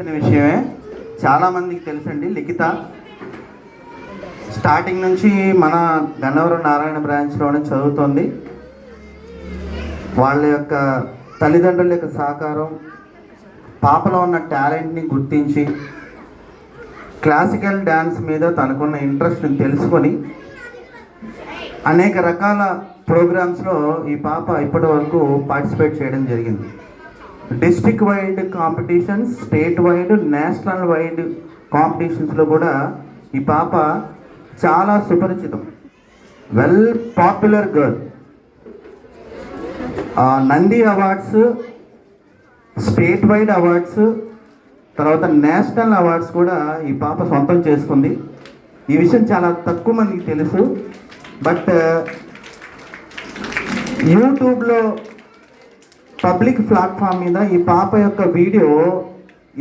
తెలిసిన విషయమే, చాలామందికి తెలుసండి. లిఖిత స్టార్టింగ్ నుంచి మన గన్నవరం నారాయణ బ్రాంచ్లోనే చదువుతోంది. వాళ్ళ యొక్క తల్లిదండ్రుల యొక్క సహకారం, పాపలో ఉన్న టాలెంట్ని గుర్తించి క్లాసికల్ డ్యాన్స్ మీద తనకున్న ఇంట్రెస్ట్ని తెలుసుకొని అనేక రకాల ప్రోగ్రామ్స్లో ఈ పాప ఇప్పటి వరకు పార్టిసిపేట్ చేయడం జరిగింది. District wide competitions, state wide, national wide కాంపిటీషన్స్లో కూడా ఈ పాప చాలా సుపరిచితం. Well popular girl. Nandi awards, state wide awards, తర్వాత నేషనల్ అవార్డ్స్ కూడా ఈ పాప సొంతం చేసుకుంది. ఈ విషయం చాలా తక్కువ మందికి తెలుసు. బట్ యూట్యూబ్లో పబ్లిక్ ప్లాట్ఫామ్ మీద ఈ పాప యొక్క వీడియో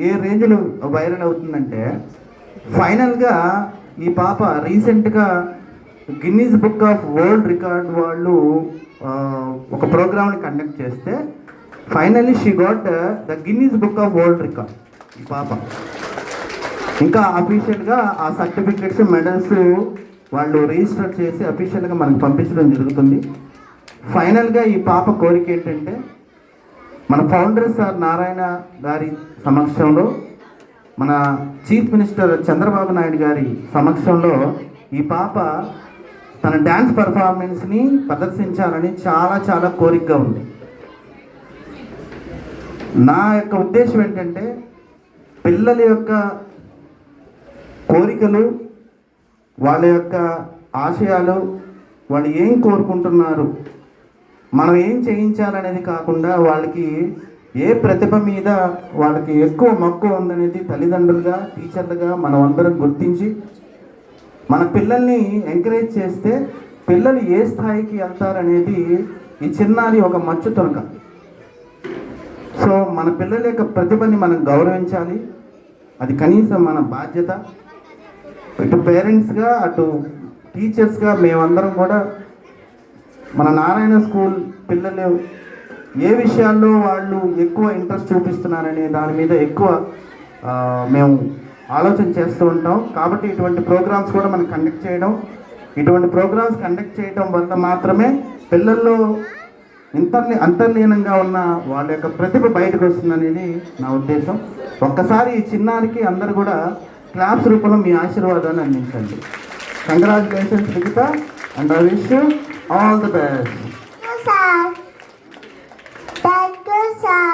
ఏ రేంజ్లో వైరల్ అవుతుందంటే, ఫైనల్గా ఈ పాప రీసెంట్గా Guinness book of world record వాళ్ళు ఒక ప్రోగ్రామ్ని కండక్ట్ చేస్తే finally she got the Guinness book of world record. ఈ పాప ఇంకా అఫీషియల్గా ఆ సర్టిఫికెట్స్, మెడల్స్ వాళ్ళు రిజిస్టర్ చేసి అఫీషియల్గా మనకు పంపించడం జరుగుతుంది. ఫైనల్గా ఈ పాప కోరిక ఏంటంటే, మన ఫౌండర్ సార్ నారాయణ గారి సమక్షంలో, మన చీఫ్ మినిస్టర్ చంద్రబాబు నాయుడు గారి సమక్షంలో ఈ పాప తన డ్యాన్స్ పర్ఫార్మెన్స్ని ప్రదర్శించాలని చాలా చాలా కోరికగా ఉంది. నా యొక్క ఉద్దేశం ఏంటంటే, పిల్లల యొక్క కోరికలు, వాళ్ళ యొక్క ఆశయాలు, వాళ్ళు ఏం కోరుకుంటున్నారు, మనం ఏం చేయించాలనేది కాకుండా వాళ్ళకి ఏ ప్రతిభ మీద వాళ్ళకి ఎక్కువ మక్కువ ఉందనేది తల్లిదండ్రులుగా, టీచర్లుగా మనం అందరం గుర్తించి మన పిల్లల్ని ఎంకరేజ్ చేస్తే పిల్లలు ఏ స్థాయికి వెళ్తారనేది ఈ చిన్నారి ఒక మచ్చు తొనక. సో మన పిల్లల యొక్క ప్రతిభని మనం గౌరవించాలి. అది కనీసం మన బాధ్యత. ఇటు పేరెంట్స్గా, అటు టీచర్స్గా మేమందరం కూడా మన నారాయణ స్కూల్ పిల్లలు ఏ విషయాల్లో వాళ్ళు ఎక్కువ ఇంట్రెస్ట్ చూపిస్తున్నారనే దాని మీద ఎక్కువ మేము ఆలోచన చేస్తూ ఉంటాం. కాబట్టి ఇటువంటి ప్రోగ్రామ్స్ కూడా మనం కండక్ట్ చేయడం, ఇటువంటి ప్రోగ్రామ్స్ కండక్ట్ చేయడం వల్ల మాత్రమే పిల్లల్లో అంతర్లీనంగా ఉన్న వాళ్ళ యొక్క ప్రతిభ బయటకు వస్తుందనేది నా ఉద్దేశం. ఒక్కసారి ఈ చిన్నారికి అందరూ కూడా క్లాప్స్ రూపంలో మీ ఆశీర్వాదాన్ని అందించండి. Congratulations Likhita, and I wish you all the best. Thank you, sir.